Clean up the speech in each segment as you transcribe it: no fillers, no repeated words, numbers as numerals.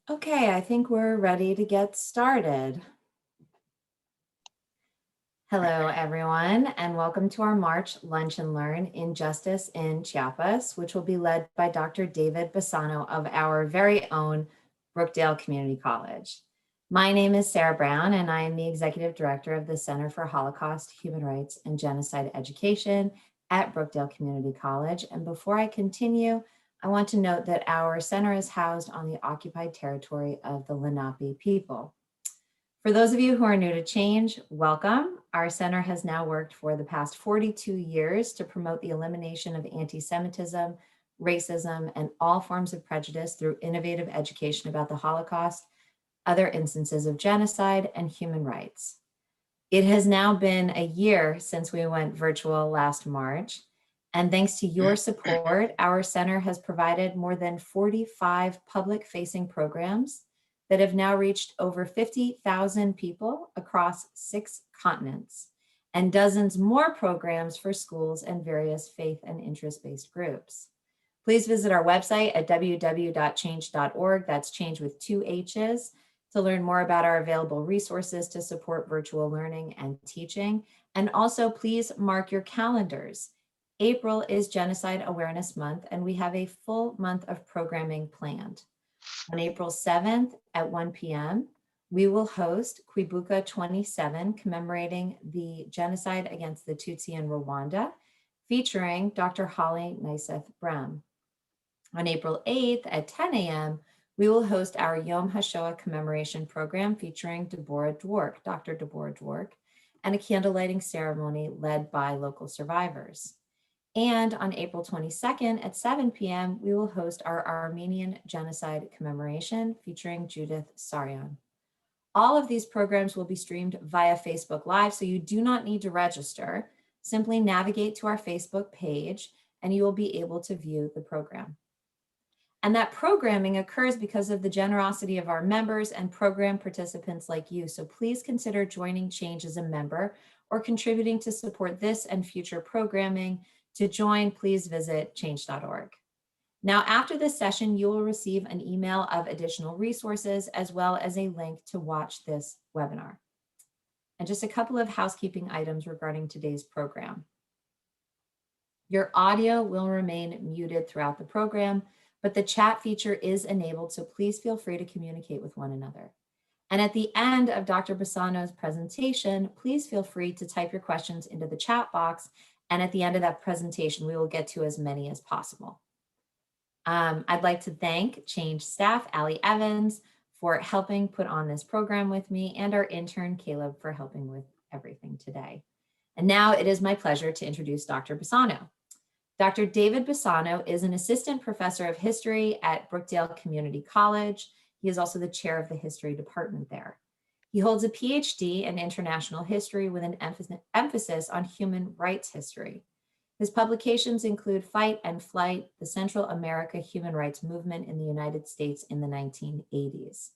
Okay, I think we're ready to get started. Hello, everyone, and welcome to our March Lunch and Learn Injustice in Chiapas, which will be led by Dr. David Bassano of our very own Brookdale Community College. My name is Sarah Brown, and I am the Executive Director of the Center for Holocaust, Human Rights, and Genocide Education at Brookdale Community College. And before I continue, I want to note that our center is housed on the occupied territory of the Lenape people. For those of you who are new to change, welcome. Our center has now worked for the past 42 years to promote the elimination of anti-Semitism, racism, and all forms of prejudice through innovative education about the Holocaust, other instances of genocide, and human rights. It has now been a year since we went virtual last March, and thanks to your support, our center has provided more than 45 public-facing programs that have now reached over 50,000 people across 6 continents, and dozens more programs for schools and various faith and interest-based groups. Please visit our website at www.change.org, that's change with 2 H's, to learn more about our available resources to support virtual learning and teaching. And also please mark your calendars. April is Genocide Awareness Month, and we have a full month of programming planned. On April 7th at 1 p.m., we will host Kwibuka 27, commemorating the genocide against the Tutsi in Rwanda, featuring Dr. Holly Naiseth Brown. On April 8th at 10 a.m., we will host our Yom HaShoah commemoration program featuring Deborah Dwork, Dr. Deborah Dwork, and a candle-lighting ceremony led by local survivors. And on April 22nd at 7 p.m., we will host our Armenian genocide commemoration featuring Judith Saryan. All of these programs will be streamed via Facebook Live, so you do not need to register. Simply navigate to our Facebook page and you will be able to view the program. And that programming occurs because of the generosity of our members and program participants like you. So please consider joining Change as a member or contributing to support this and future programming. To join, please visit change.org. Now, after this session, you will receive an email of additional resources as well as a link to watch this webinar. And just a couple of housekeeping items regarding today's program. Your audio will remain muted throughout the program, but the chat feature is enabled, so please feel free to communicate with one another. And at the end of Dr. Bassano's presentation, please feel free to type your questions into the chat box, and at the end of that presentation, we will get to as many as possible. I'd like to thank Change staff, Allie Evans, for helping put on this program with me, and our intern, Caleb, for helping with everything today. And now it is my pleasure to introduce Dr. Bassano. Dr. David Bassano is an assistant professor of history at Brookdale Community College. He is also the chair of the history department there. He holds a PhD in international history with an emphasis on human rights history. His publications include Fight and Flight, the Central America Human Rights Movement in the United States in the 1980s.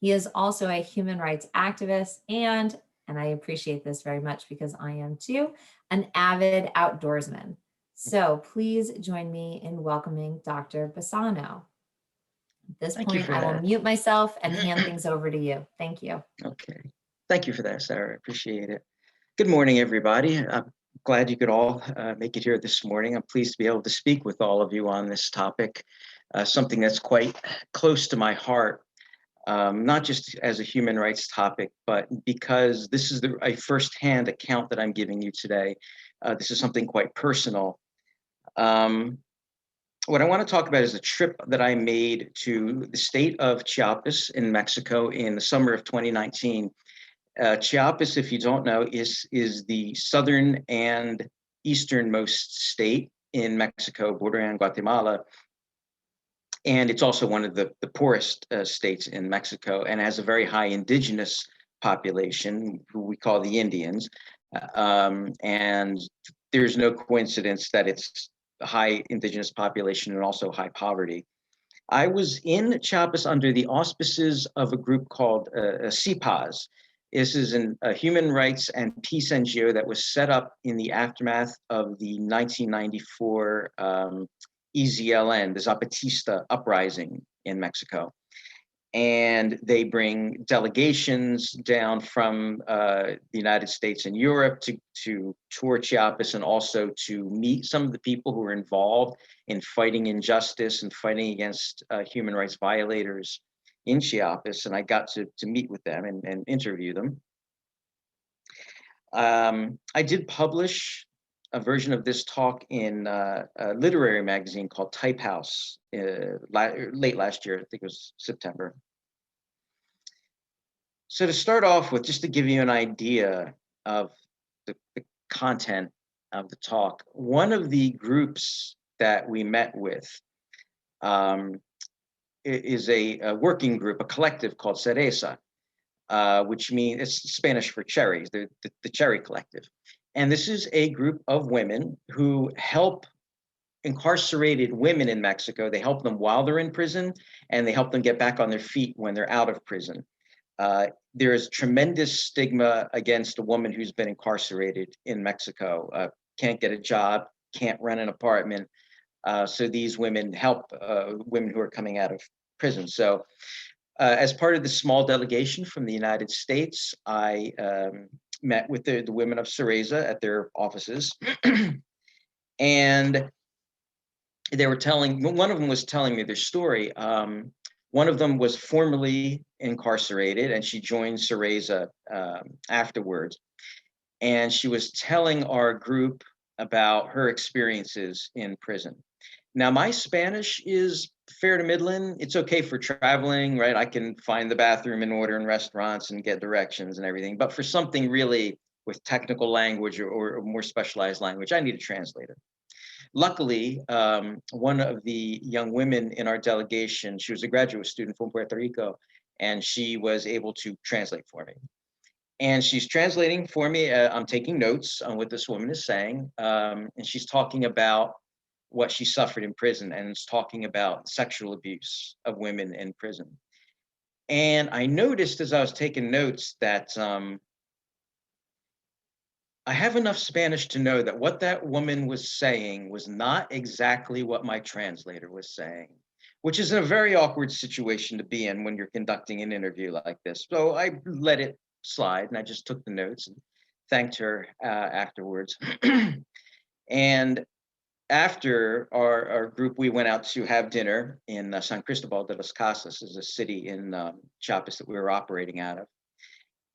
He is also a human rights activist and I appreciate this very much because I am too, an avid outdoorsman. So please join me in welcoming Dr. Bassano. At this point, I will mute myself and hand things over to you. Thank you. Okay. Thank you for that, Sarah. I appreciate it. Good morning, everybody. I'm glad you could all make it here this morning. I'm pleased to be able to speak with all of you on this topic, something that's quite close to my heart, not just as a human rights topic, but because this is a firsthand account that I'm giving you today. This is something quite personal. What I want to talk about is a trip that I made to the state of Chiapas in Mexico in the summer of 2019. Chiapas, if you don't know, is the southern and easternmost state in Mexico, bordering on Guatemala. And it's also one of the poorest states in Mexico and has a very high indigenous population, who we call the Indians. And there's no coincidence that it's a high indigenous population and also high poverty. I was in Chiapas under the auspices of a group called CIPAS. This is a human rights and peace NGO that was set up in the aftermath of the 1994 EZLN, the Zapatista uprising in Mexico. and they bring delegations down from the United States and Europe to tour Chiapas and also to meet some of the people who are involved in fighting injustice and fighting against human rights violators in Chiapas. And I got to meet with them and interview them. I did publish a version of this talk in a literary magazine called Type House late last year. I think it was September. So to start off with, just to give you an idea of the content of the talk, one of the groups that we met with is a working group, a collective called Cereza, which means it's Spanish for cherries, the Cherry Collective. And this is a group of women who help incarcerated women in Mexico. They help them while they're in prison, and they help them get back on their feet when they're out of prison. There is tremendous stigma against a woman who's been incarcerated in Mexico, can't get a job, can't rent an apartment. So these women help women who are coming out of prison. So as part of the small delegation from the United States, I met with the women of Cereza at their offices. And they were telling, one of them was telling me their story. One of them was formerly incarcerated, and she joined Cereza afterwards. And she was telling our group about her experiences in prison. Now, my Spanish is fair to middling. It's okay for traveling, right? I can find the bathroom in order in restaurants and get directions and everything. But for something really with technical language or more specialized language, I need a translator. Luckily, one of the young women in our delegation, she was a graduate student from Puerto Rico, and she was able to translate for me. And she's translating for me. I'm taking notes on what this woman is saying. And she's talking about what she suffered in prison, and it's talking about sexual abuse of women in prison. And I noticed as I was taking notes that I have enough Spanish to know that what that woman was saying was not exactly what my translator was saying, which is a very awkward situation to be in when you're conducting an interview like this. So I let it slide, and I just took the notes and thanked her afterwards. And after our group, we went out to have dinner in San Cristobal de las Casas, is a city in Chiapas that we were operating out of.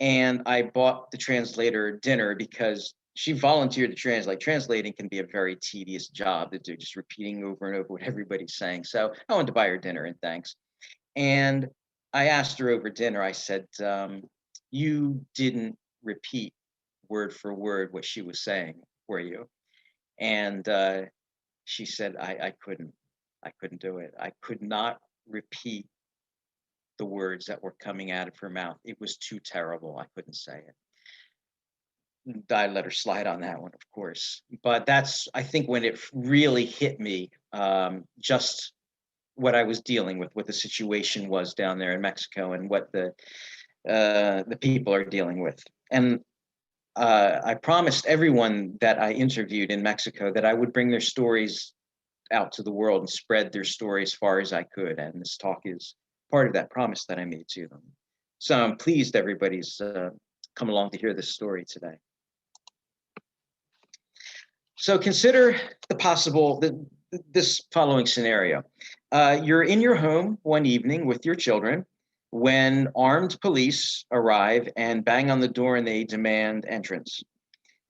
And I bought the translator dinner because she volunteered to translate. Translating can be a very tedious job to do, just repeating over and over what everybody's saying. So I wanted to buy her dinner and thanks. And I asked her over dinner, I said, you didn't repeat word for word what she was saying, were you? And she said, I couldn't do it. I could not repeat the words that were coming out of her mouth. It was too terrible. I couldn't say it. I let her slide on that one, of course. But that's, I think, when it really hit me, just what I was dealing with, what the situation was down there in Mexico, and what the people are dealing with. And I promised everyone that I interviewed in Mexico that I would bring their stories out to the world and spread their story as far as I could. And this talk is part of that promise that I made to them. So I'm pleased everybody's come along to hear this story today. So consider this following scenario. You're in your home one evening with your children when armed police arrive and bang on the door, and they demand entrance.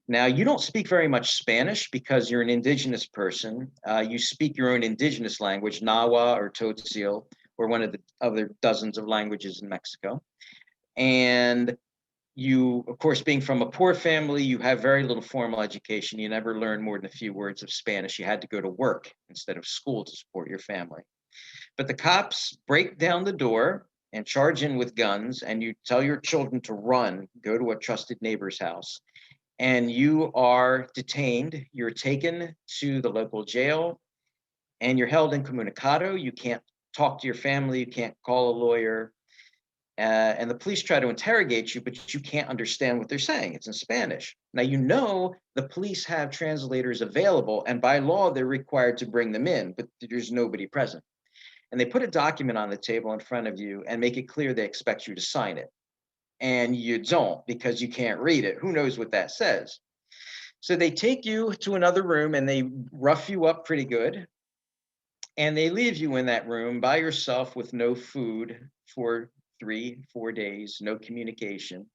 Now, you don't speak very much Spanish because you're an indigenous person. You speak your own indigenous language, Nahua or Tzotzil, or one of the other dozens of languages in Mexico. And you, of course, being from a poor family, you have very little formal education. You never learned more than a few words of Spanish. You had to go to work instead of school to support your family. But the cops break down the door and charge in with guns, and you tell your children to run, go to a trusted neighbor's house. And you are detained. You're taken to the local jail, and you're held incommunicado. You can't talk to your family. You can't call a lawyer. And the police try to interrogate you, but you can't understand what they're saying. It's in Spanish. Now, you know the police have translators available, and by law, they're required to bring them in, but there's nobody present. and they put a document on the table in front of you and make it clear they expect you to sign it. And you don't because you can't read it. Who knows what that says? So they take you to another room and they rough you up pretty good. And they leave you in that room by yourself with no food for 3-4 days, no communication.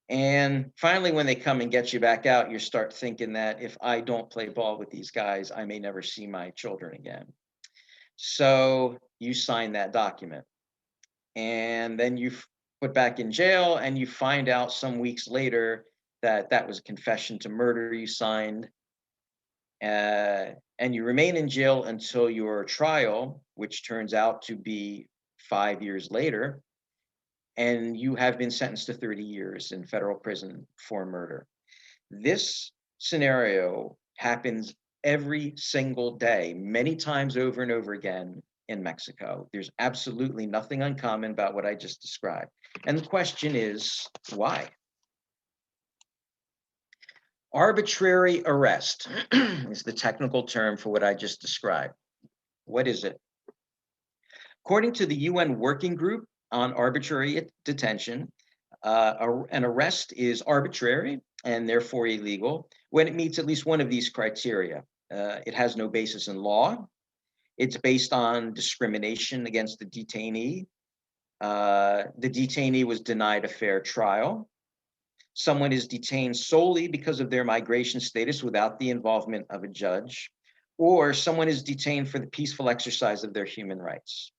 And finally, when they come and get you back out, you start thinking that if I don't play ball with these guys, I may never see my children again. So you sign that document. And then you put back in jail, and you find out some weeks later that that was a confession to murder you signed. And you remain in jail until your trial, which turns out to be 5 years later, and you have been sentenced to 30 years in federal prison for murder. This scenario happens every single day, many times over and over again in Mexico. There's absolutely nothing uncommon about what I just described. And the question is, why? Arbitrary arrest is the technical term for what I just described. What is it? According to the UN Working Group on Arbitrary Detention, an arrest is arbitrary and therefore illegal when it meets at least one of these criteria. It has no basis in law. It's based on discrimination against the detainee. The detainee was denied a fair trial. Someone is detained solely because of their migration status without the involvement of a judge, or someone is detained for the peaceful exercise of their human rights.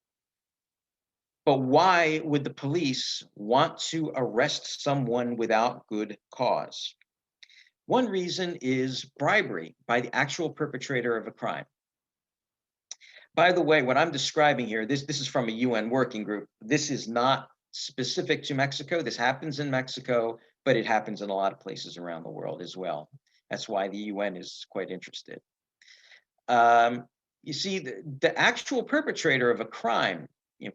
But why would the police want to arrest someone without good cause? One reason is bribery by the actual perpetrator of a crime. By the way, what I'm describing here, this is from a UN working group. This is not specific to Mexico. This happens in Mexico, but it happens in a lot of places around the world as well. That's why the UN is quite interested. You see, the actual perpetrator of a crime,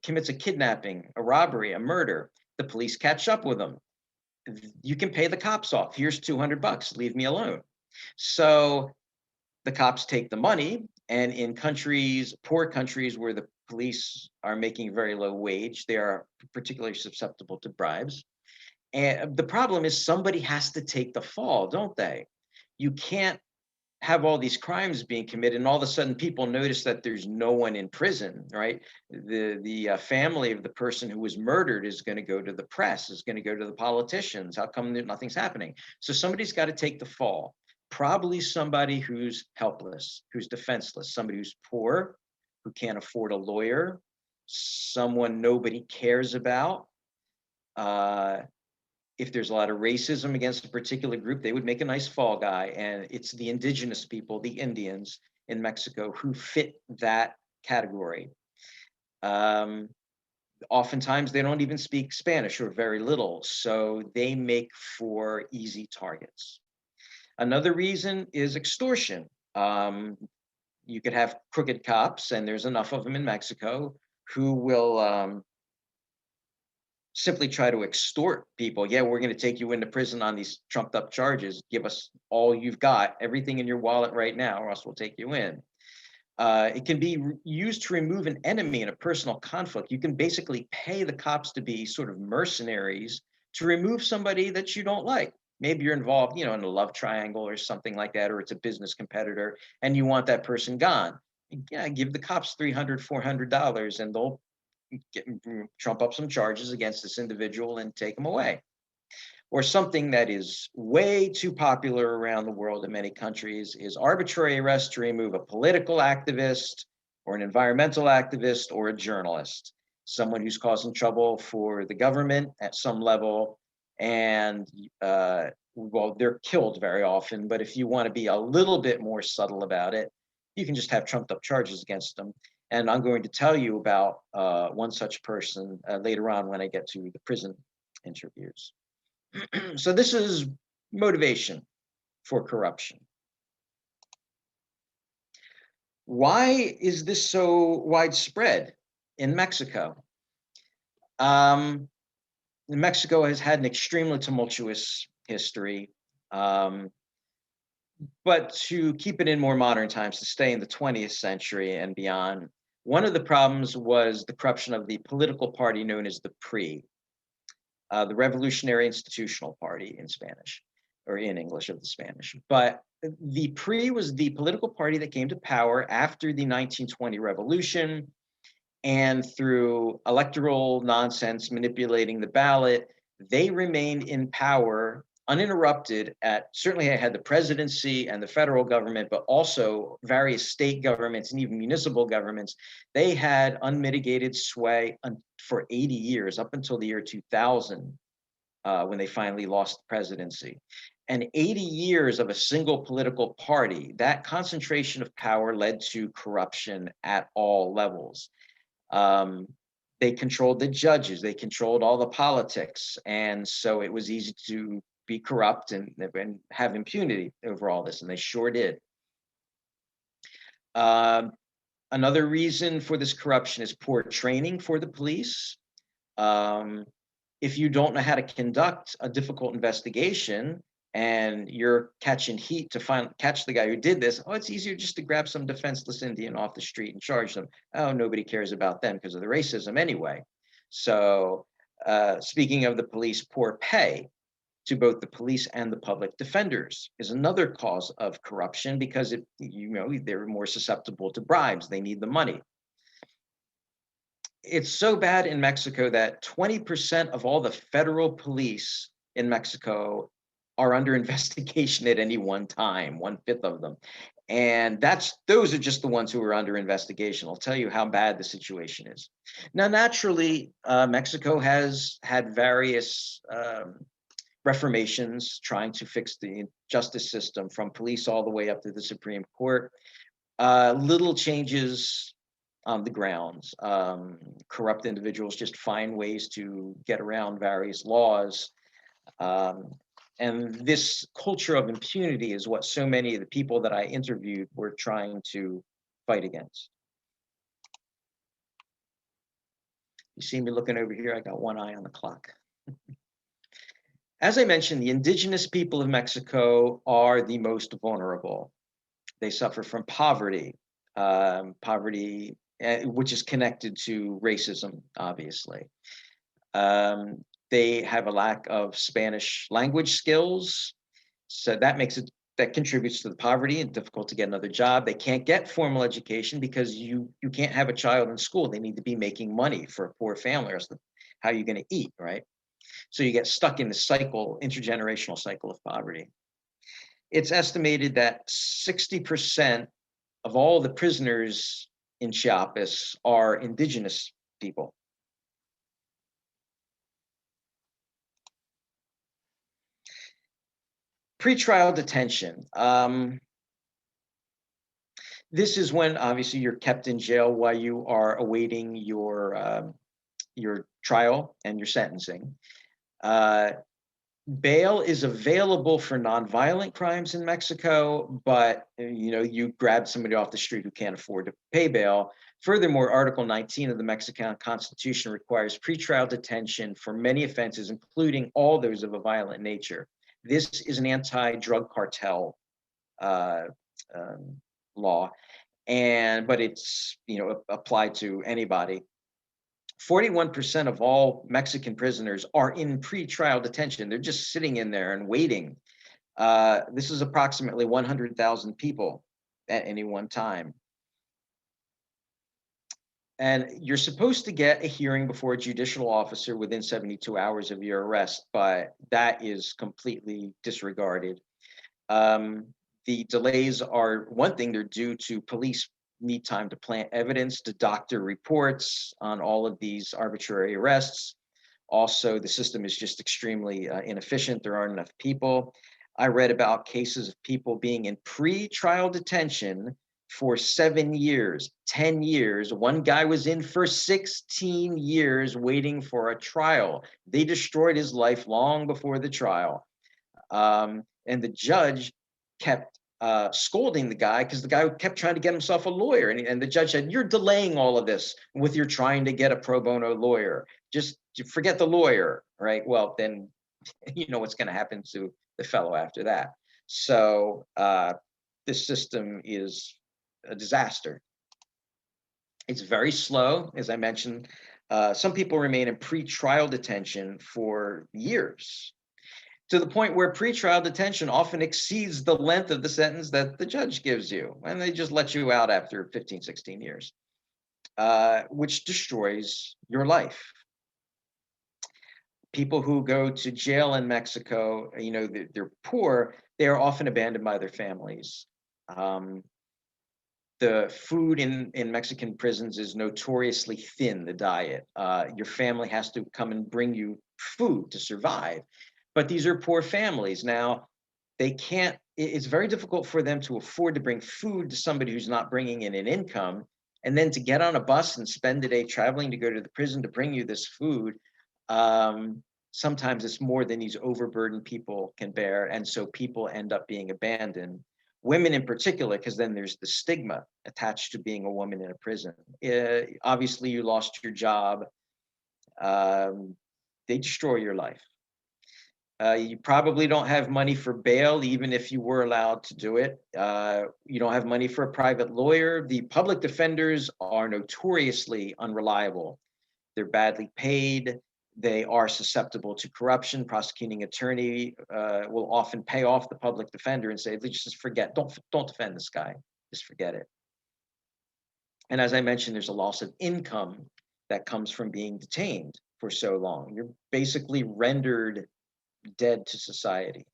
commits a kidnapping, a robbery, a murder. The police catch up with them. You can pay the cops off. Here's $200. Leave me alone. So the cops take the money, and in countries, poor countries where the police are making very low wage, they are particularly susceptible to bribes. And the problem is somebody has to take the fall, don't they? You can't have all these crimes being committed, and all of a sudden people notice that there's no one in prison, right? The family of the person who was murdered is going to go to the press, is going to go to the politicians. How come nothing's happening? So somebody's got to take the fall. Probably somebody who's helpless, who's defenseless, somebody who's poor, who can't afford a lawyer, someone nobody cares about. If there's a lot of racism against a particular group, they would make a nice fall guy. And it's the indigenous people, the Indians in Mexico, who fit that category. Oftentimes, they don't even speak Spanish or very little, so they make for easy targets. Another reason is extortion. You could have crooked cops, and there's enough of them in Mexico, who will simply try to extort people. Yeah, we're going to take you into prison on these trumped up charges. Give us all you've got, everything in your wallet right now, or else we'll take you in. It can be used to remove an enemy in a personal conflict. You can basically pay the cops to be sort of mercenaries to remove somebody that you don't like. Maybe you're involved, in a love triangle or something like that, or it's a business competitor, and you want that person gone. Yeah, give the cops $300, $400, and they'll trump up some charges against this individual and take them away. Or something that is way too popular around the world in many countries is arbitrary arrest to remove a political activist or an environmental activist or a journalist, someone who's causing trouble for the government at some level. And well, they're killed very often, but if you want to be a little bit more subtle about it, you can just have trumped up charges against them. And I'm going to tell you about one such person later on when I get to the prison interviews. So this is motivation for corruption. Why is this so widespread in Mexico? Mexico has had an extremely tumultuous history, but to keep it in more modern times, to stay in the 20th century and beyond, One of the problems was the corruption of the political party known as the PRI, the Revolutionary Institutional Party in Spanish, or in English of the Spanish. But the PRI was the political party that came to power after the 1920 revolution, and through electoral nonsense, manipulating the ballot, they remained in power uninterrupted certainly had the presidency and the federal government, but also various state governments and even municipal governments. They had unmitigated sway for 80 years, up until the year 2000, when they finally lost the presidency. And 80 years of a single political party, that concentration of power led to corruption at all levels. They controlled the judges, they controlled all the politics, and so it was easy to be corrupt and have impunity over all this, and they sure did. Another reason for this corruption is poor training for the police. If you don't know how to conduct a difficult investigation and you're catching heat to catch the guy who did this, oh, it's easier just to grab some defenseless Indian off the street and charge them. Oh, nobody cares about them because of the racism anyway. So speaking of the police, poor pay to both the police and the public defenders is another cause of corruption, because they're more susceptible to bribes. They need the money. It's so bad in Mexico that 20% of all the federal police in Mexico are under investigation at any one time, 1/5 of them. And those are just the ones who are under investigation. I'll tell you how bad the situation is. Now, naturally, Mexico has had various reformations trying to fix the justice system, from police all the way up to the Supreme Court. Little changes on the grounds. Corrupt individuals just find ways to get around various laws. And this culture of impunity is what so many of the people that I interviewed were trying to fight against. You see me looking over here, I got one eye on the clock. As I mentioned, the indigenous people of Mexico are the most vulnerable. They suffer from poverty, which is connected to racism, obviously. They have a lack of Spanish language skills, so that contributes to the poverty and difficult to get another job. They can't get formal education because you can't have a child in school. They need to be making money for a poor family, or else how are you going to eat, right? So you get stuck in the intergenerational cycle of poverty. It's estimated that 60% of all the prisoners in Chiapas are indigenous people. Pretrial detention. This is when obviously you're kept in jail while you are awaiting your trial and your sentencing. Bail is available for nonviolent crimes in Mexico, but you grab somebody off the street who can't afford to pay bail. Furthermore, Article 19 of the Mexican Constitution requires pretrial detention for many offenses, including all those of a violent nature. This is an anti-drug cartel law, but it's applied to anybody. 41% of all Mexican prisoners are in pretrial detention. They're just sitting in there and waiting. This is approximately 100,000 people at any one time. And you're supposed to get a hearing before a judicial officer within 72 hours of your arrest, but that is completely disregarded. The delays are one thing. They're due to police need time to plant evidence, to doctor reports on all of these arbitrary arrests. Also, the system is just extremely inefficient. There aren't enough people. I read about cases of people being in pre-trial detention for 7 years, 10 years. One guy was in for 16 years waiting for a trial. They destroyed his life long before the trial. And the judge kept scolding the guy because the guy kept trying to get himself a lawyer. And the judge said, "You're delaying all of this with your trying to get a pro bono lawyer. Just forget the lawyer," right? Well, then you know what's going to happen to the fellow after that. So this system is a disaster. It's very slow, as I mentioned. Some people remain in pretrial detention for years, to the point where pretrial detention often exceeds the length of the sentence that the judge gives you, and they just let you out after 15, 16 years, which destroys your life. People who go to jail in Mexico, they're poor, they are often abandoned by their families. The food in Mexican prisons is notoriously thin, the diet. Your family has to come and bring you food to survive. But these are poor families. Now, they can't, it's very difficult for them to afford to bring food to somebody who's not bringing in an income, and then to get on a bus and spend the day traveling to go to the prison to bring you this food. Sometimes it's more than these overburdened people can bear, and so people end up being abandoned. Women in particular, because then there's the stigma attached to being a woman in a prison. Obviously, you lost your job. They destroy your life. You probably don't have money for bail, even if you were allowed to do it. You don't have money for a private lawyer. The public defenders are notoriously unreliable. They're badly paid. They are susceptible to corruption. Prosecuting attorney will often pay off the public defender and say, let's just forget, don't defend this guy, just forget it. And as I mentioned, there's a loss of income that comes from being detained for so long. You're basically rendered dead to society.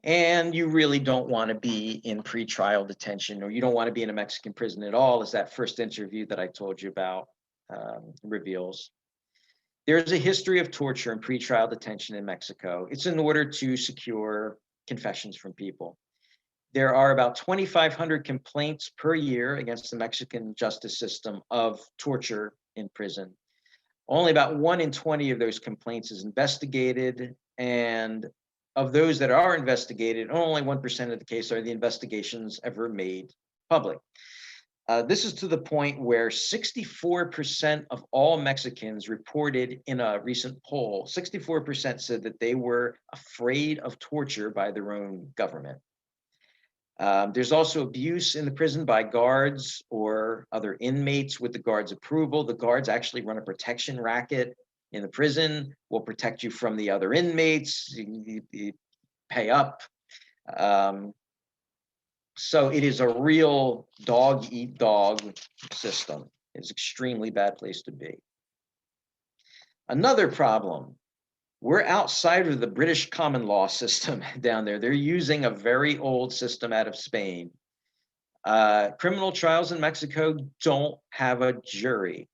And you really don't want to be in pretrial detention, or you don't want to be in a Mexican prison at all, as that first interview that I told you about reveals. There's a history of torture and pretrial detention in Mexico. It's in order to secure confessions from people. There are about 2,500 complaints per year against the Mexican justice system of torture in prison. Only about 1 in 20 of those complaints is investigated, and of those that are investigated, only 1% of the case are the investigations ever made public. This is to the point where 64% of all Mexicans reported in a recent poll, 64% said that they were afraid of torture by their own government. There's also abuse in the prison by guards or other inmates with the guards' approval. The guards actually run a protection racket in the prison, will protect you from the other inmates. You pay up. So it is a real dog-eat-dog system. It's an extremely bad place to be. Another problem, we're outside of the British common law system down there. They're using a very old system out of Spain. Criminal trials in Mexico don't have a jury.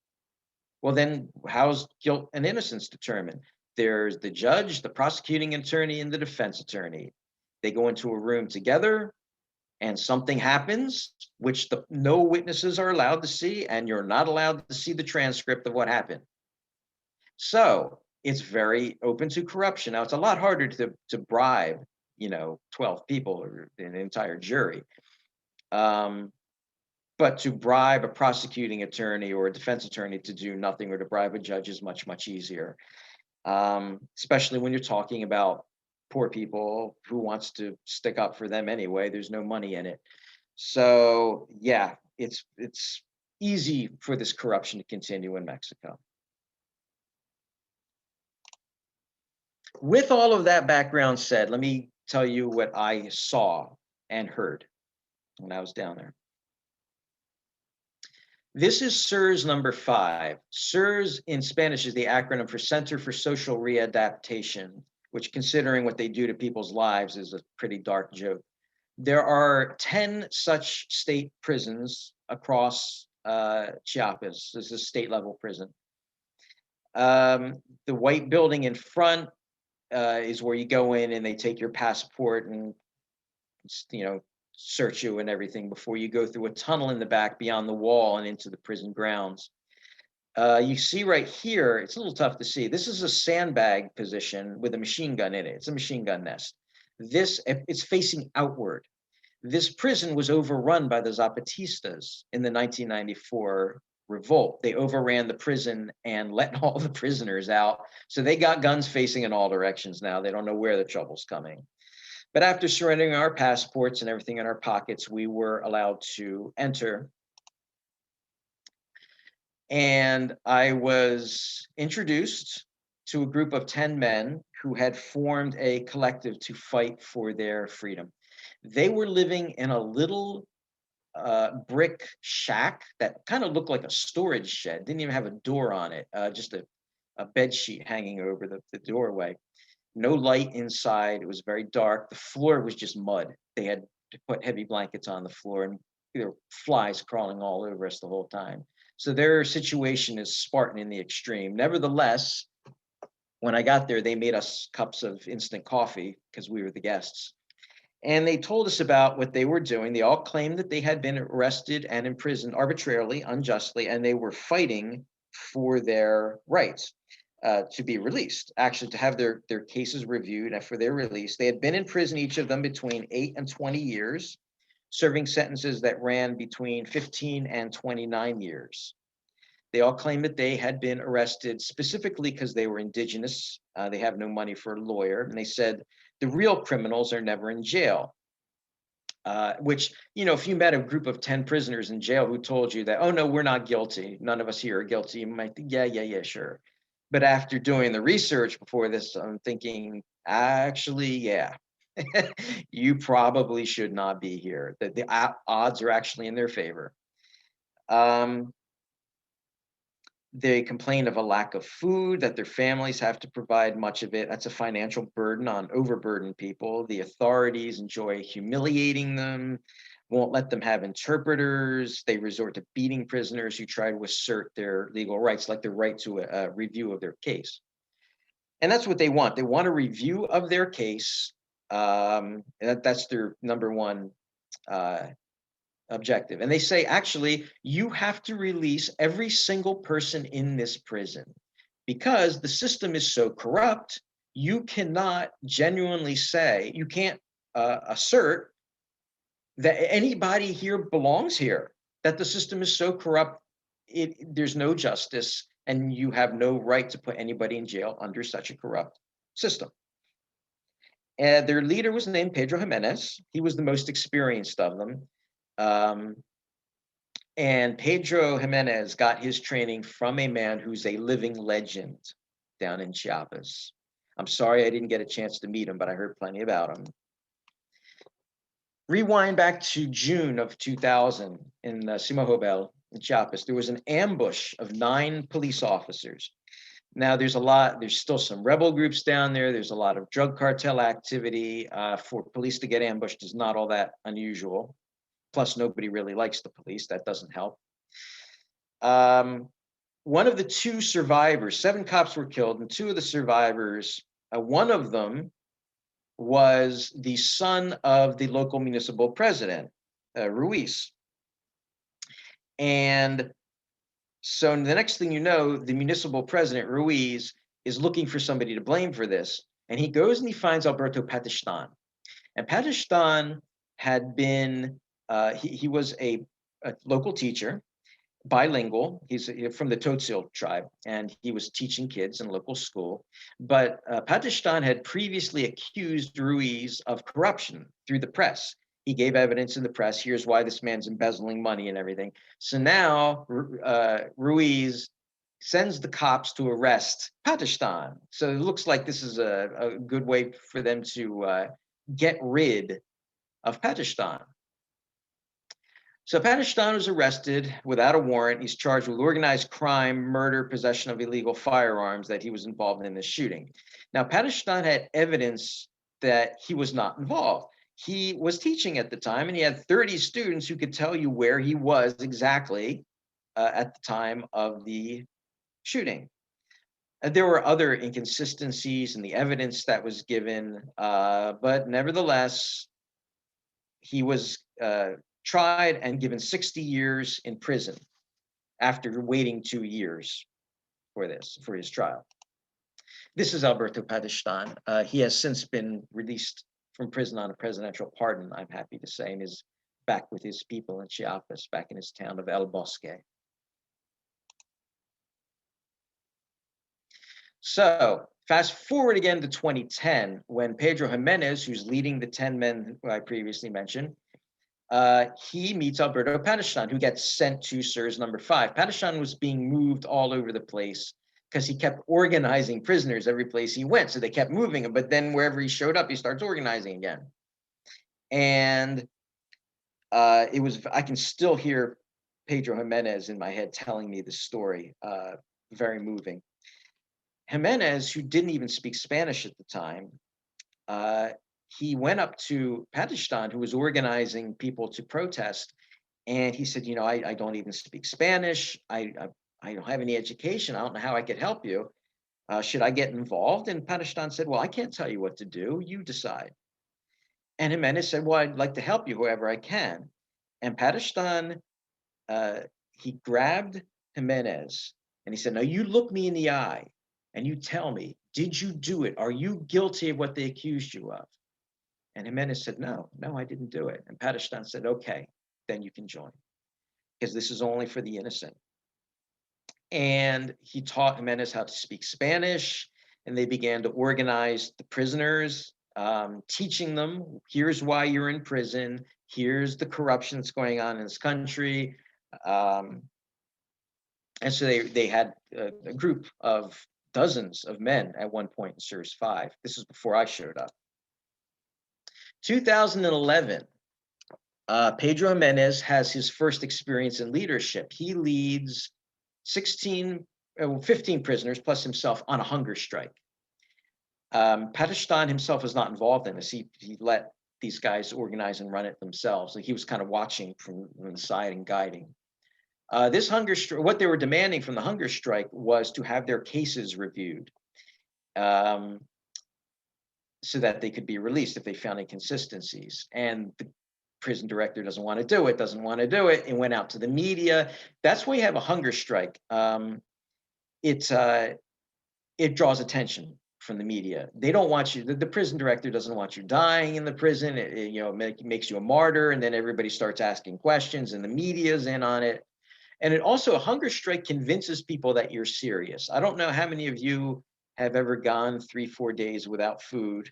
Well, then how's guilt and innocence determined? There's the judge, the prosecuting attorney, and the defense attorney. They go into a room together, and something happens, which no witnesses are allowed to see, and you're not allowed to see the transcript of what happened. So it's very open to corruption. Now, it's a lot harder to bribe, 12 people or an entire jury. But to bribe a prosecuting attorney or a defense attorney to do nothing, or to bribe a judge, is much, much easier, especially when you're talking about poor people. Who wants to stick up for them anyway? There's no money in it. So yeah, it's easy for this corruption to continue in Mexico. With all of that background said, let me tell you what I saw and heard when I was down there. This is CERS number 5. CERS in Spanish is the acronym for Center for Social Readaptation, which, considering what they do to people's lives, is a pretty dark joke. There are 10 such state prisons across Chiapas. This is a state-level prison. The white building in front is where you go in and they take your passport and, search you and everything before you go through a tunnel in the back beyond the wall and into the prison grounds. You see right here, it's a little tough to see. This is a sandbag position with a machine gun in it. It's a machine gun nest. It's facing outward. This prison was overrun by the Zapatistas in the 1994 revolt. They overran the prison and let all the prisoners out. So they got guns facing in all directions now. They don't know where the trouble's coming. But after surrendering our passports and everything in our pockets, we were allowed to enter. And I was introduced to a group of 10 men who had formed a collective to fight for their freedom. They were living in a little brick shack that kind of looked like a storage shed, didn't even have a door on it, just a bed sheet hanging over the doorway. No light inside. It was very dark. The floor was just mud. They had to put heavy blankets on the floor, and there were flies crawling all over us the whole time. So their situation is Spartan in the extreme. Nevertheless, when I got there, they made us cups of instant coffee because we were the guests. And they told us about what they were doing. They all claimed that they had been arrested and imprisoned arbitrarily, unjustly, and they were fighting for their rights to be released, actually to have their cases reviewed and for their release. They had been in prison, each of them between 8 and 20 years, serving sentences that ran between 15 and 29 years. They all claimed that they had been arrested specifically because they were indigenous. They have no money for a lawyer. And they said the real criminals are never in jail. Which, you know, if you met a group of 10 prisoners in jail who told you that, oh, no, we're not guilty, none of us here are guilty, you might think, yeah, sure. But after doing the research before this, I'm thinking, actually, yeah, you probably should not be here. The odds are actually in their favor. They complain of a lack of food, that their families have to provide much of it. That's a financial burden on overburdened people. The authorities enjoy humiliating them, won't let them have interpreters. They resort to beating prisoners who try to assert their legal rights, like the right to a review of their case. And that's what they want. They want a review of their case. That's their number one objective. And they say, actually, you have to release every single person in this prison because the system is so corrupt. You cannot genuinely say, you can't assert that anybody here belongs here, that the system is so corrupt, there's no justice, and you have no right to put anybody in jail under such a corrupt system. And their leader was named Pedro Jimenez. He was the most experienced of them. And Pedro Jimenez got his training from a man who's a living legend down in Chiapas. I'm sorry I didn't get a chance to meet him, but I heard plenty about him. Rewind back to June of 2000 in Simahobel in Chiapas. There was an ambush of 9 police officers. Now there's still some rebel groups down there. There's a lot of drug cartel activity. For police to get ambushed is not all that unusual. Plus, nobody really likes the police. That doesn't help. One of the 2 survivors, 7 cops were killed, and 2 of the survivors, one of them was the son of the local municipal president, Ruiz. And so the next thing you know, the municipal president, Ruiz, is looking for somebody to blame for this. And he goes and he finds Alberto Patishtan. And Patishtan had been, he was a local teacher, bilingual. He's from the Totsil tribe, and he was teaching kids in local school. But Patishtan had previously accused Ruiz of corruption through the press. He gave evidence in the press. Here's why this man's embezzling money and everything. So now Ruiz sends the cops to arrest Patishtan. So it looks like this is a good way for them to get rid of Patishtan. So Patishtan was arrested without a warrant. He's charged with organized crime, murder, possession of illegal firearms, that he was involved in this shooting. Now, Patishtan had evidence that he was not involved. He was teaching at the time, and he had 30 students who could tell you where he was exactly at the time of the shooting. There were other inconsistencies in the evidence that was given, but nevertheless, he was tried and given 60 years in prison after waiting 2 years for his trial. This is Alberto Patishtan. He has since been released from prison on a presidential pardon, I'm happy to say, and is back with his people in Chiapas, back in his town of El Bosque. So fast forward again to 2010, when Pedro Jimenez, who's leading the 10 men who I previously mentioned, he meets Alberto Padistan, who gets sent to Cereza number 5. Padistan was being moved all over the place because he kept organizing prisoners every place he went. So they kept moving him, but then wherever he showed up, he starts organizing again. And I can still hear Pedro Jimenez in my head telling me this story, very moving. Jimenez, who didn't even speak Spanish at the time, he went up to Padistan, who was organizing people to protest, and he said, I don't even speak Spanish. I don't have any education. I don't know how I could help you. Should I get involved? And Padistan said, well, I can't tell you what to do. You decide. And Jimenez said, well, I'd like to help you whoever I can. And Padistan, he grabbed Jimenez and he said, now you look me in the eye and you tell me, did you do it? Are you guilty of what they accused you of? And Jimenez said, no, I didn't do it. And Padistan said, okay, then you can join, because this is only for the innocent. And he taught Jimenez how to speak Spanish, and they began to organize the prisoners, teaching them, here's why you're in prison, here's the corruption that's going on in this country. And so they had a group of dozens of men at one point in Cereza 5. This is before I showed up. 2011, Pedro Jimenez has his first experience in leadership. He leads 15 prisoners plus himself on a hunger strike. Padistan himself was not involved in this. He let these guys organize and run it themselves. Like, he was kind of watching from the side and guiding. This hunger strike, what they were demanding from the hunger strike was to have their cases reviewed, so that they could be released if they found inconsistencies. And the prison director doesn't want to do it, and went out to the media. That's why you have a hunger strike. It draws attention from the media. They don't want you, the prison director doesn't want you dying in the prison. It makes you a martyr, and then everybody starts asking questions, and the media's in on it. And it also, a hunger strike convinces people that you're serious. I don't know how many of you have ever gone 3-4 days without food.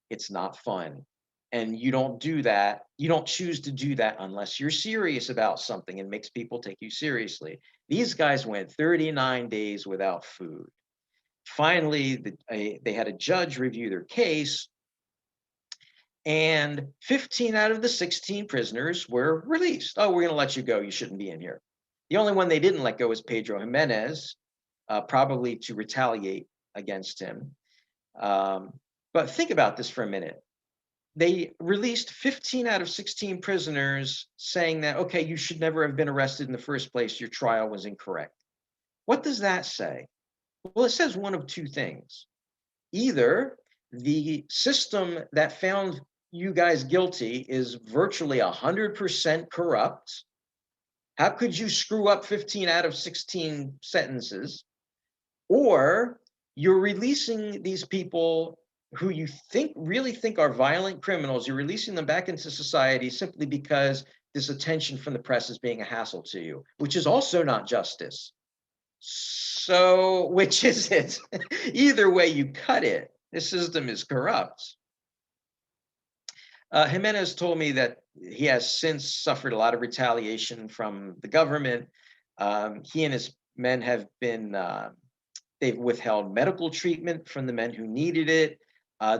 It's not fun. And you don't do that. You don't choose to do that unless you're serious about something and makes people take you seriously. These guys went 39 days without food. Finally, they had a judge review their case, and 15 out of the 16 prisoners were released. Oh, we're going to let you go. You shouldn't be in here. The only one they didn't let go was Pedro Jimenez, probably to retaliate against him. But think about this for a minute. They released 15 out of 16 prisoners, saying that, okay, you should never have been arrested in the first place. Your trial was incorrect. What does that say? Well, it says one of two things. Either the system that found you guys guilty is virtually 100% corrupt. How could you screw up 15 out of 16 sentences? Or you're releasing these people who you really think are violent criminals. You're releasing them back into society simply because this attention from the press is being a hassle to you, which is also not justice. So which is it? Either way you cut it, the system is corrupt. Jimenez told me that he has since suffered a lot of retaliation from the government. He and his men have been, they've withheld medical treatment from the men who needed it.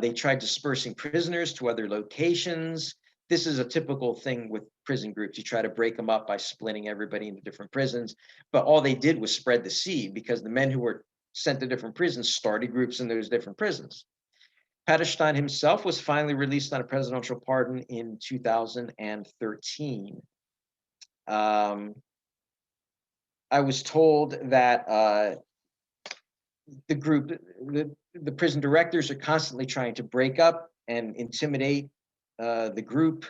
They tried dispersing prisoners to other locations. This is a typical thing with prison groups. You try to break them up by splitting everybody into different prisons. But all they did was spread the seed, because the men who were sent to different prisons started groups in those different prisons. Padistan himself was finally released on a presidential pardon in 2013. I was told that the prison directors are constantly trying to break up and intimidate the group.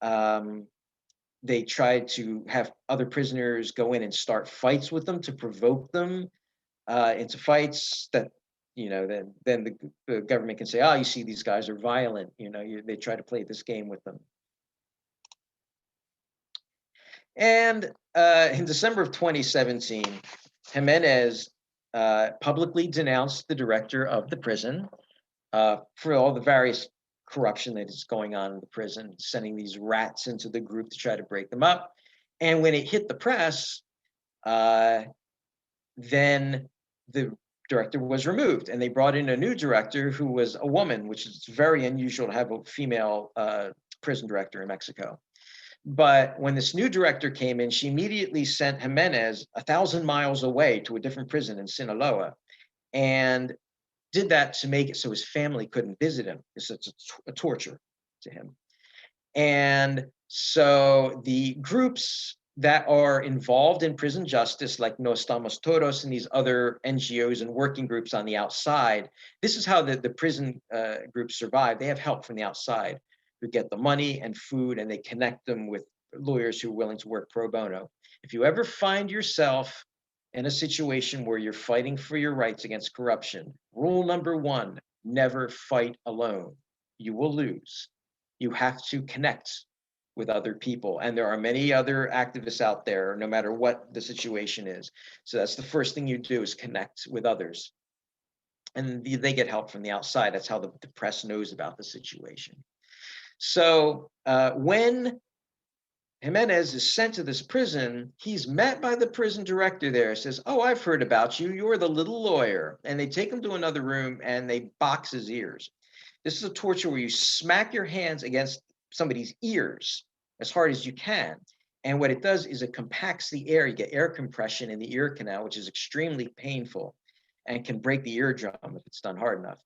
They tried to have other prisoners go in and start fights with them to provoke them into fights that, then the government can say, oh, you see, these guys are violent. They try to play this game with them. And in December of 2017, Jimenez publicly denounced the director of the prison for all the various corruption that is going on in the prison, sending these rats into the group to try to break them up. And when it hit the press, then the director was removed, and they brought in a new director who was a woman, which is very unusual to have a female prison director in Mexico. But when this new director came in, she immediately sent Jimenez 1,000 miles away to a different prison in Sinaloa, and did that to make it so his family couldn't visit him. It's a torture to him. And so the groups that are involved in prison justice, like No Estamos Todos and these other NGOs and working groups on the outside, this is how the prison groups survive. They have help from the outside who get the money and food, and they connect them with lawyers who are willing to work pro bono. If you ever find yourself in a situation where you're fighting for your rights against corruption, rule number one, never fight alone. You will lose. You have to connect with other people. And there are many other activists out there, no matter what the situation is. So that's the first thing you do, is connect with others. And they get help from the outside. That's how the press knows about the situation. So when Jimenez is sent to this prison, he's met by the prison director there, says, "Oh, I've heard about you. You're the little lawyer." And they take him to another room and they box his ears. This is a torture where you smack your hands against somebody's ears as hard as you can. And what it does is it compacts the air. You get air compression in the ear canal, which is extremely painful and can break the eardrum if it's done hard enough.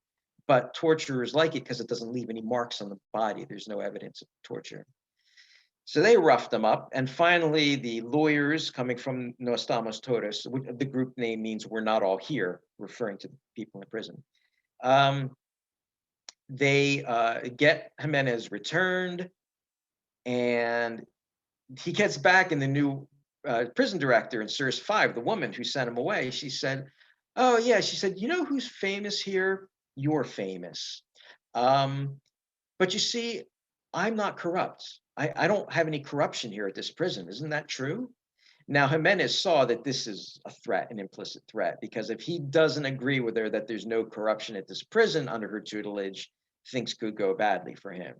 But torturers like it because it doesn't leave any marks on the body. There's no evidence of torture. So they roughed them up. And finally, the lawyers coming from No Estamos Todos, the group name means we're not all here, referring to the people in prison. They get Jimenez returned, and he gets back, and the new prison director in Cereza 5, the woman who sent him away, she said, "Oh yeah," she said, "you know who's famous here? You're famous. But you see, I'm not corrupt. I don't have any corruption here at this prison. Isn't that true?" Now, Jimenez saw that this is a threat, an implicit threat, because if he doesn't agree with her that there's no corruption at this prison under her tutelage, things could go badly for him.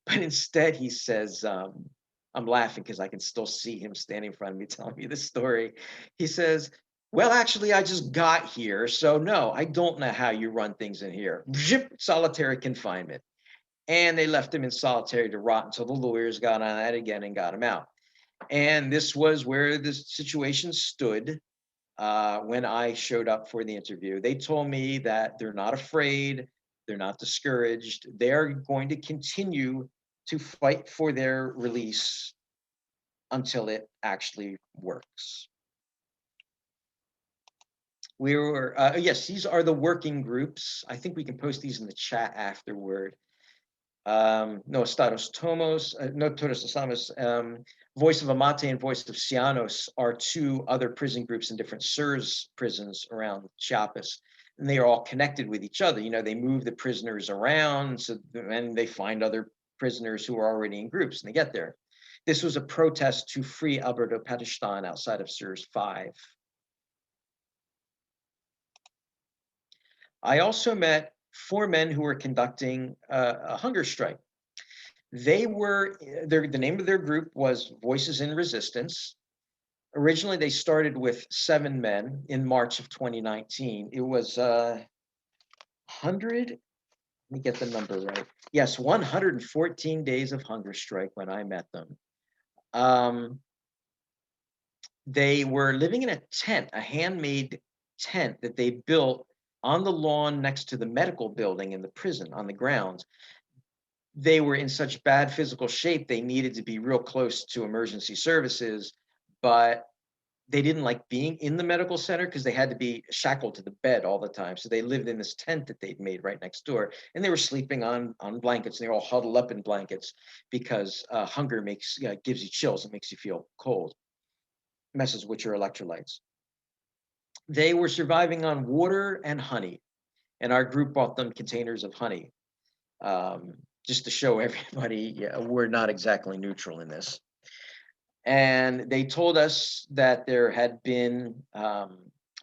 But instead, he says, I'm laughing because I can still see him standing in front of me telling me this story. He says, "Well, actually, I just got here, so no, I don't know how you run things in here." Solitary confinement. And they left him in solitary to rot until the lawyers got on that again and got him out. And this was where the situation stood when I showed up for the interview. They told me that they're not afraid, they're not discouraged. They're going to continue to fight for their release until it actually works. We were, yes, these are the working groups. I think we can post these in the chat afterward. No Estados Tomos, No Todos Estamos, Voice of Amate and Voice of Cianos are two other prison groups in different SIRS prisons around Chiapas. And they are all connected with each other. You know, they move the prisoners around, so and they find other prisoners who are already in groups, and they get there. This was a protest to free Alberto Patistan outside of SIRS 5. I also met 4 men who were conducting a hunger strike. They were, the name of their group was Voices in Resistance. Originally, they started with 7 men in March of 2019. It was 100, let me get the number right. Yes, 114 days of hunger strike when I met them. They were living in a tent, a handmade tent that they built on the lawn next to the medical building in the prison on the grounds. They were in such bad physical shape, they needed to be real close to emergency services, but they didn't like being in the medical center because they had to be shackled to the bed all the time. So they lived in this tent that they'd made right next door, and they were sleeping on blankets, and they were all huddled up in blankets because hunger gives you chills. It makes you feel cold, messes with your electrolytes. They were surviving on water and honey, and our group bought them containers of honey. Just to show everybody, we're not exactly neutral in this. And they told us that there had been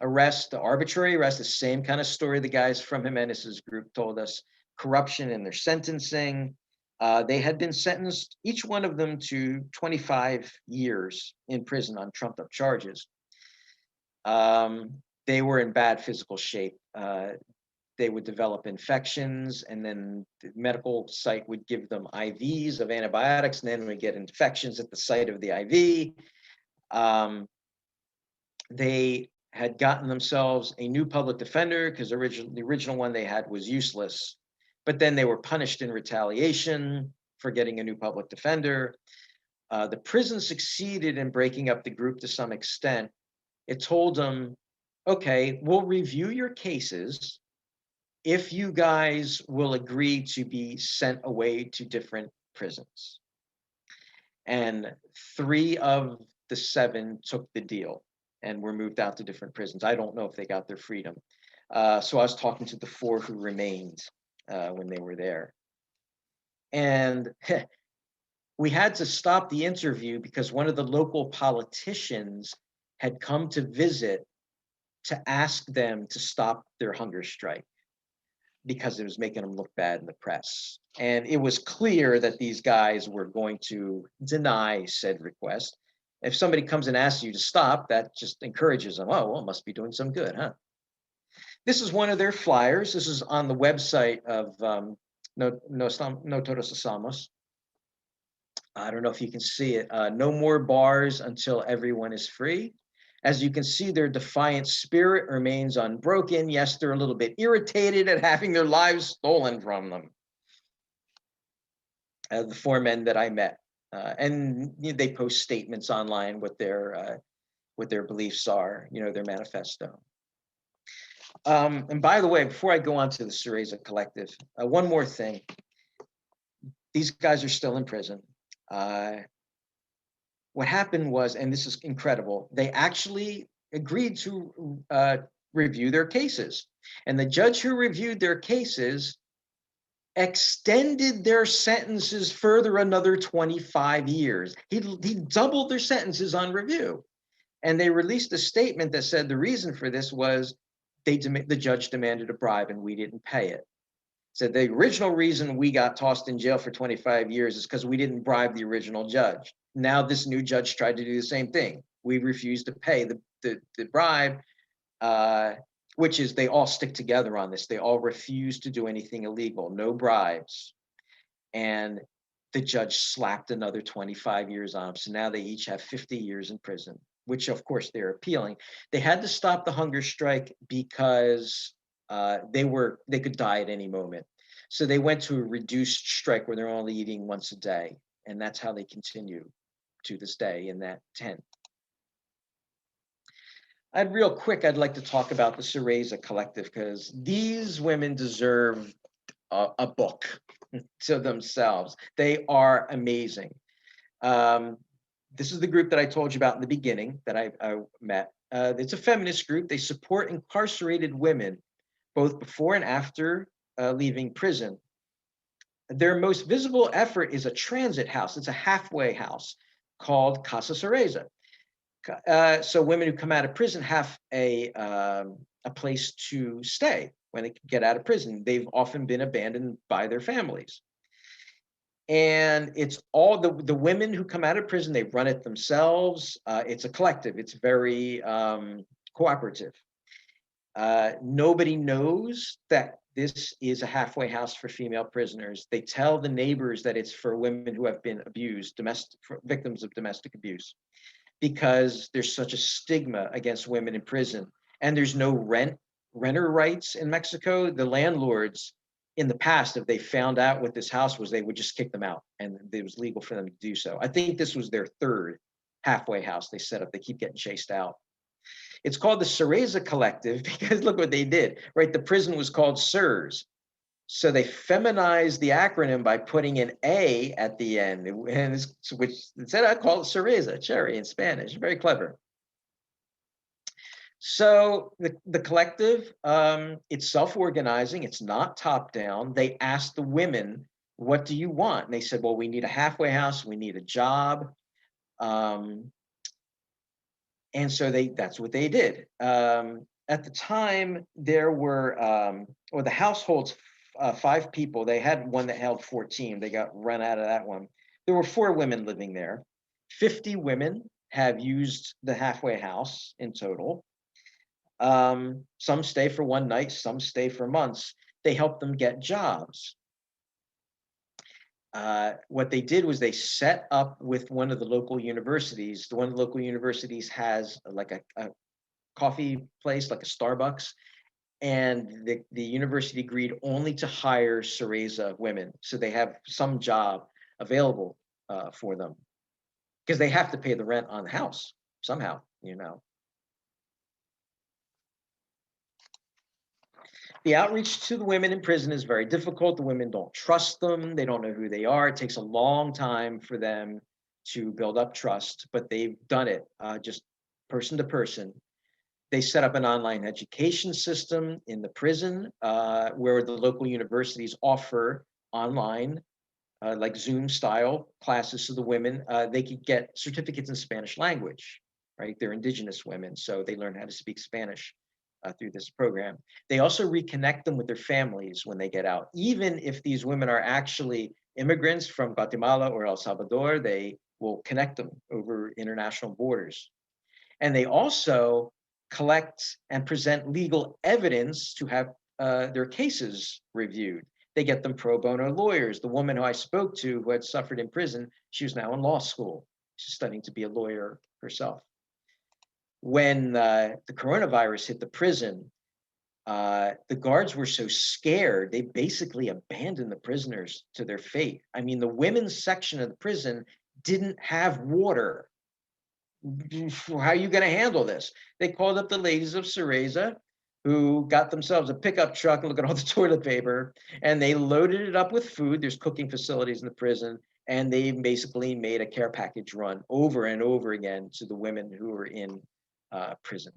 arrest, the arbitrary arrest, the same kind of story the guys from Jimenez's group told us. Corruption in their sentencing. They had been sentenced, each one of them, to 25 years in prison on trumped up charges. They were in bad physical shape. They would develop infections, and then the medical site would give them IVs of antibiotics, and then we get infections at the site of the IV. They had gotten themselves a new public defender because the original one they had was useless, but then they were punished in retaliation for getting a new public defender. The prison succeeded in breaking up the group to some extent. It told them, okay, we'll review your cases if you guys will agree to be sent away to different prisons. And 3 of the 7 took the deal and were moved out to different prisons. I don't know if they got their freedom. So I was talking to the 4 who remained when they were there. And we had to stop the interview because one of the local politicians had come to visit to ask them to stop their hunger strike because it was making them look bad in the press. And it was clear that these guys were going to deny said request. If somebody comes and asks you to stop, that just encourages them. Oh, well, it must be doing some good, huh? This is one of their flyers. This is on the website of No Todos Asamos. I don't know if you can see it. No more bars until everyone is free. As you can see, their defiant spirit remains unbroken. Yes, they're a little bit irritated at having their lives stolen from them. The 4 men that I met, and they post statements online what their beliefs are, their manifesto. And by the way, before I go on to the Cereza Collective, one more thing. These guys are still in prison. What happened was, and this is incredible, they actually agreed to review their cases. And the judge who reviewed their cases extended their sentences further another 25 years. He doubled their sentences on review. And they released a statement that said the reason for this was the judge demanded a bribe and we didn't pay it. Said the original reason we got tossed in jail for 25 years is because we didn't bribe the original judge. Now this new judge tried to do the same thing. We refused to pay the bribe, which is they all stick together on this. They all refuse to do anything illegal, no bribes. And the judge slapped another 25 years on them. So now they each have 50 years in prison, which of course they're appealing. They had to stop the hunger strike because they could die at any moment. So they went to a reduced strike where they're only eating once a day. And that's how they continue to this day in that tent. Real quick, I'd like to talk about the Cyreza Collective because these women deserve a book to themselves. They are amazing. This is the group that I told you about in the beginning that I met. It's a feminist group. They support incarcerated women, both before and after leaving prison. Their most visible effort is a transit house. It's a halfway house called Casa Cereza. So women who come out of prison have a place to stay when they get out of prison. They've often been abandoned by their families. And it's all the women who come out of prison, they run it themselves. It's a collective. It's very cooperative. Nobody knows that this is a halfway house for female prisoners. They tell the neighbors that it's for women who have been abused, victims of domestic abuse, because there's such a stigma against women in prison. And there's no renter rights in Mexico. The landlords in the past, if they found out what this house was, they would just kick them out, and it was legal for them to do so. I think this was their 3rd halfway house they set up. They keep getting chased out. It's called the Cereza Collective because look what they did, right? The prison was called CERS. So they feminized the acronym by putting an A at the end, and which instead I call it Cereza, cherry in Spanish. Very clever. So the collective, it's self-organizing. It's not top-down. They asked the women, what do you want? And they said, well, we need a halfway house. We need a job. And so that's what they did. At the time, there were, or the households, 5 people. They had one that held 14. They got run out of that one. There were 4 women living there. 50 women have used the halfway house in total. Some stay for one night, some stay for months. They help them get jobs. What they did was they set up with one of the local universities. One of the local universities has like a coffee place, like a Starbucks, and the university agreed only to hire Cereza women. So they have some job available for them because they have to pay the rent on the house somehow, you know. The outreach to the women in prison is very difficult. The women don't trust them. They don't know who they are. It takes a long time for them to build up trust, but they've done it just person to person. They set up an online education system in the prison where the local universities offer online, like Zoom style classes to the women. They could get certificates in Spanish language, right? They're indigenous women, so they learn how to speak Spanish through this program. They also reconnect them with their families when they get out. Even if these women are actually immigrants from Guatemala or El Salvador, they will connect them over international borders. And they also collect and present legal evidence to have their cases reviewed. They get them pro bono lawyers. The woman who I spoke to who had suffered in prison, she was now in law school. She's studying to be a lawyer herself. When the coronavirus hit the prison, the guards were so scared, they basically abandoned the prisoners to their fate. I mean, the women's section of the prison didn't have water. How are you going to handle this? They called up the ladies of Cereza, who got themselves a pickup truck and look at all the toilet paper, and they loaded it up with food. There's cooking facilities in the prison, and they basically made a care package run over and over again to the women who were in prison.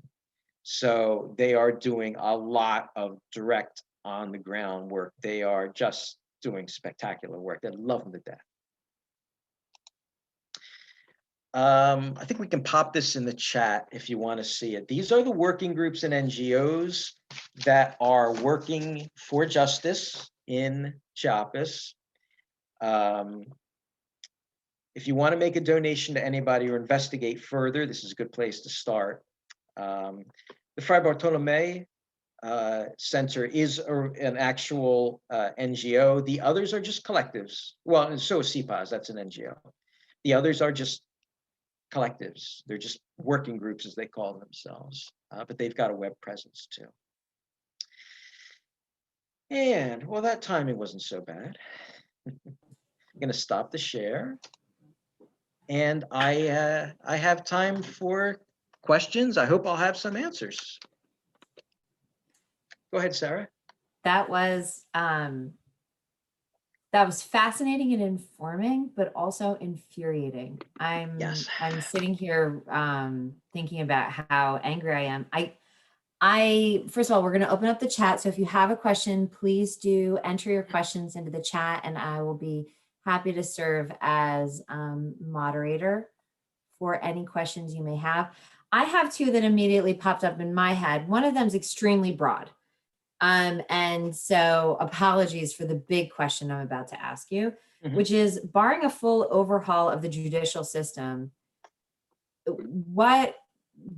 So they are doing a lot of direct on the ground work. They are just doing spectacular work. They love them to death. I think we can pop this in the chat if you want to see it. These are the working groups and NGOs that are working for justice in Chiapas. If you want to make a donation to anybody or investigate further, this is a good place to start. The Fray Bartolome Center is an actual NGO. The others are just collectives. Well, and so is CPAS, that's an NGO. The others are just collectives. They're just working groups, as they call themselves, but they've got a web presence too. And well, that timing wasn't so bad. I'm going to stop the share, and I have time for questions. I hope I'll have some answers. Go ahead, Sarah. That was fascinating and informing, but also infuriating. Yes. I'm sitting here thinking about how angry I am. I first of all, we're going to open up the chat. So if you have a question, please do enter your questions into the chat, and I will be happy to serve as moderator for any questions you may have. I have 2 that immediately popped up in my head. One of them is extremely broad. And so apologies for the big question I'm about to ask you, which is, barring a full overhaul of the judicial system, what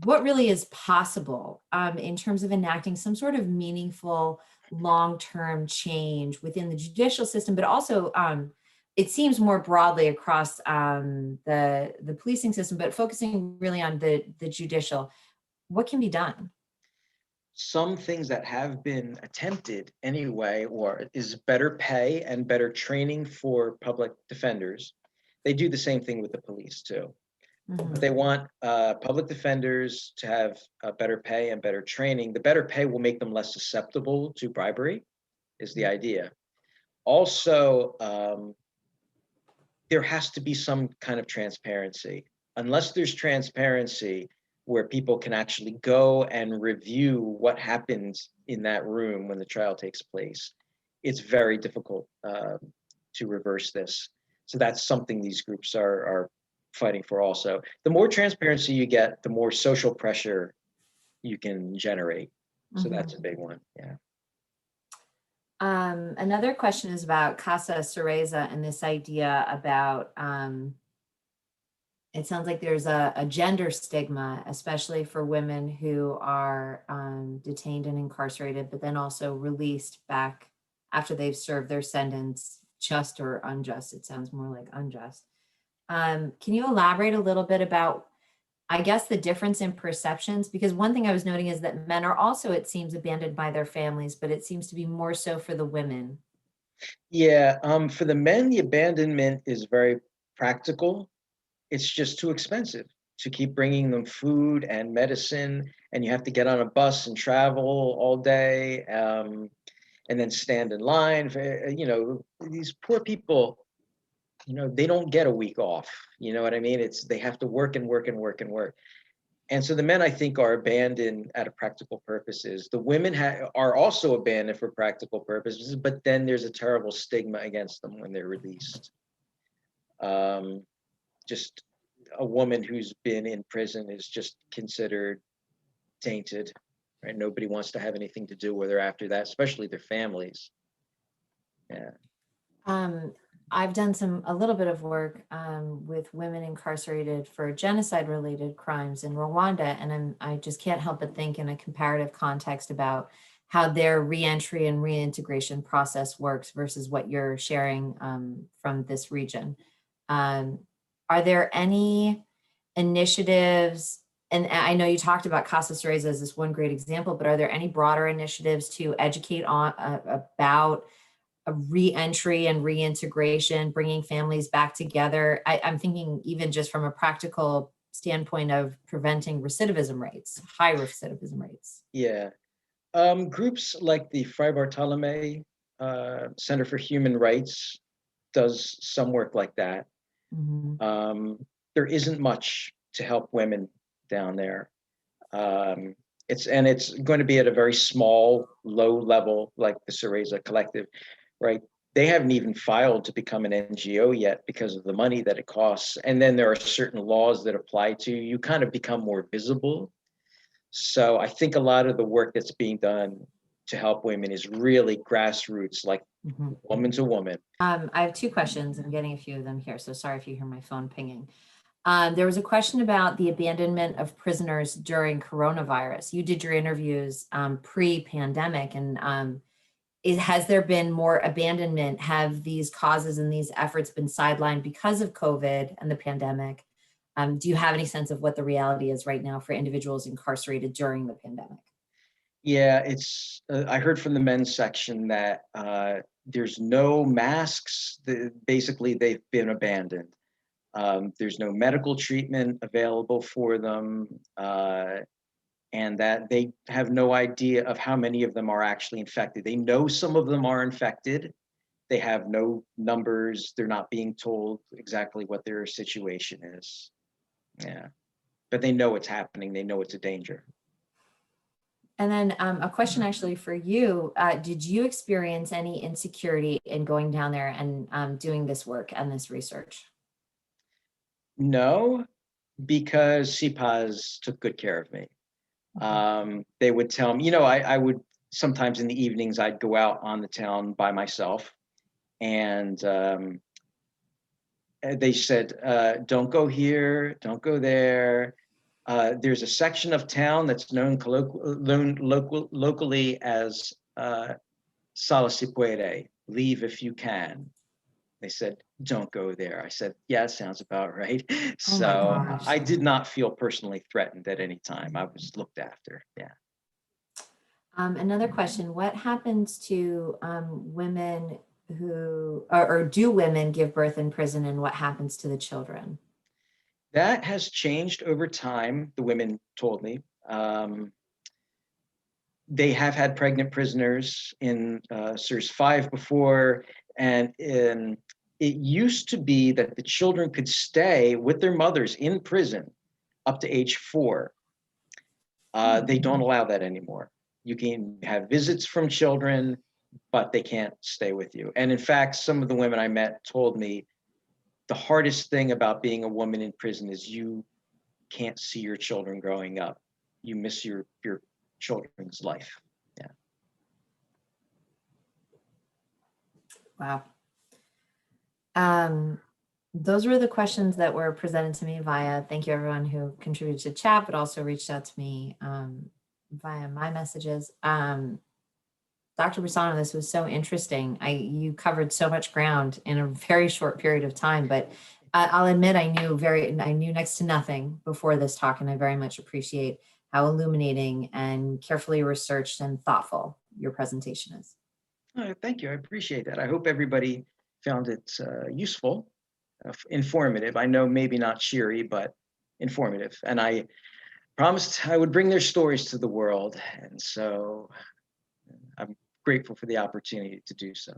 really is possible in terms of enacting some sort of meaningful long-term change within the judicial system, but also it seems more broadly across the policing system, but focusing really on the judicial. What can be done? Some things that have been attempted anyway, or is better pay and better training for public defenders. They do the same thing with the police too. But they want public defenders to have better pay and better training. The better pay will make them less susceptible to bribery, is the idea. Also, there has to be some kind of transparency. Unless there's transparency, where people can actually go and review what happens in that room when the trial takes place, it's very difficult to reverse this. So that's something these groups are fighting for also. The more transparency you get, the more social pressure you can generate. So that's a big one. Yeah. Another question is about Casa Cereza and this idea about, it sounds like there's a gender stigma, especially for women who are detained and incarcerated, but then also released back after they've served their sentence, just or unjust. It sounds more like unjust. Can you elaborate a little bit about, I guess, the difference in perceptions? Because one thing I was noting is that men are also, it seems, abandoned by their families, but it seems to be more so for the women. Yeah. For the men, the abandonment is very practical. It's just too expensive to keep bringing them food and medicine, and you have to get on a bus and travel all day, and then stand in line. These poor people, they don't get a week off. You know what I mean? They have to work and work and work and work. And so the men, I think, are abandoned out of practical purposes. The women are also abandoned for practical purposes, but then there's a terrible stigma against them when they're released. Just a woman who's been in prison is just considered tainted, right? Nobody wants to have anything to do with her after that, especially their families. Yeah. I've done a little bit of work with women incarcerated for genocide related crimes in Rwanda. And I just can't help but think in a comparative context about how their reentry and reintegration process works versus what you're sharing from this region. Are there any initiatives, and I know you talked about Casa Cereza as this one great example, but are there any broader initiatives to educate about a re-entry and reintegration, bringing families back together? I'm thinking even just from a practical standpoint of preventing recidivism rates, high recidivism rates. Yeah. Groups like the Fray Bartolome Center for Human Rights does some work like that. There isn't much to help women down there. It's going to be at a very small, low level, like the Cereza Collective, right? They haven't even filed to become an NGO yet because of the money that it costs. And then there are certain laws that apply to you. You kind of become more visible. So I think a lot of the work that's being done to help women is really grassroots, like woman to woman. I have two questions. I'm getting a few of them here, so sorry if you hear my phone pinging. There was a question about the abandonment of prisoners during coronavirus. You did your interviews pre-pandemic, and has there been more abandonment? Have these causes and these efforts been sidelined because of COVID and the pandemic? Do you have any sense of what the reality is right now for individuals incarcerated during the pandemic? Yeah, I heard from the men's section that there's no masks. Basically, they've been abandoned. There's no medical treatment available for them, and that they have no idea of how many of them are actually infected. They know some of them are infected. They have no numbers. They're not being told exactly what their situation is. Yeah, but they know it's happening. They know it's a danger. And then a question actually for you. Did you experience any insecurity in going down there and doing this work and this research? No, because CPAS took good care of me. They would tell me, I would sometimes in the evenings, I'd go out on the town by myself, and they said, don't go here, don't go there. There's a section of town that's known locally as Sala si puede, leave if you can. They said, don't go there. I said, yeah, sounds about right. Oh my So gosh. I did not feel personally threatened at any time. I was looked after. Yeah. Another question, what happens to women who, or do women give birth in prison, and what happens to the children? That has changed over time, the women told me. They have had pregnant prisoners in CERS 5 before, and it used to be that the children could stay with their mothers in prison up to age 4. They don't allow that anymore. You can have visits from children, but they can't stay with you. And in fact, some of the women I met told me the hardest thing about being a woman in prison is you can't see your children growing up. You miss your children's life. Yeah. Wow. Those were the questions that were presented to me via, thank you everyone who contributed to chat, but also reached out to me via my messages. Dr. Bassano, this was so interesting. You covered so much ground in a very short period of time, but I'll admit I knew next to nothing before this talk, and I very much appreciate how illuminating and carefully researched and thoughtful your presentation is. Thank you. I appreciate that. I hope everybody found it useful, informative. I know maybe not cheery, but informative. And I promised I would bring their stories to the world. And so I'm grateful for the opportunity to do so.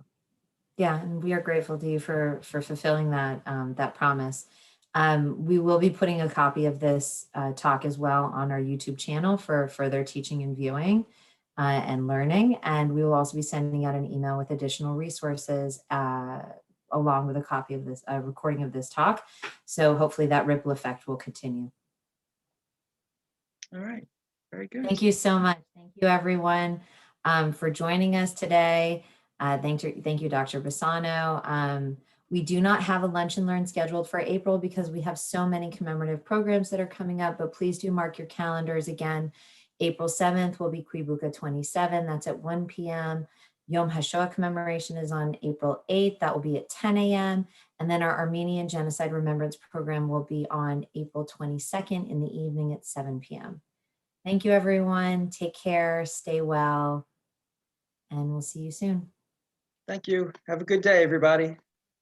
Yeah, and we are grateful to you for fulfilling that that promise. We will be putting a copy of this talk as well on our YouTube channel for further teaching and viewing and learning. And we will also be sending out an email with additional resources along with a copy of this recording of this talk. So hopefully that ripple effect will continue. All right, very good. Thank you so much. Thank you everyone for joining us today. Thank you, Dr. Bassano. We do not have a lunch and learn scheduled for April because we have so many commemorative programs that are coming up, but please do mark your calendars. Again, April 7th will be Kwibuka 27. That's at 1 p.m. Yom HaShoah commemoration is on April 8th. That will be at 10 a.m. And then our Armenian Genocide Remembrance program will be on April 22nd in the evening at 7 p.m. Thank you, everyone. Take care, stay well, and we'll see you soon. Thank you. Have a good day, everybody.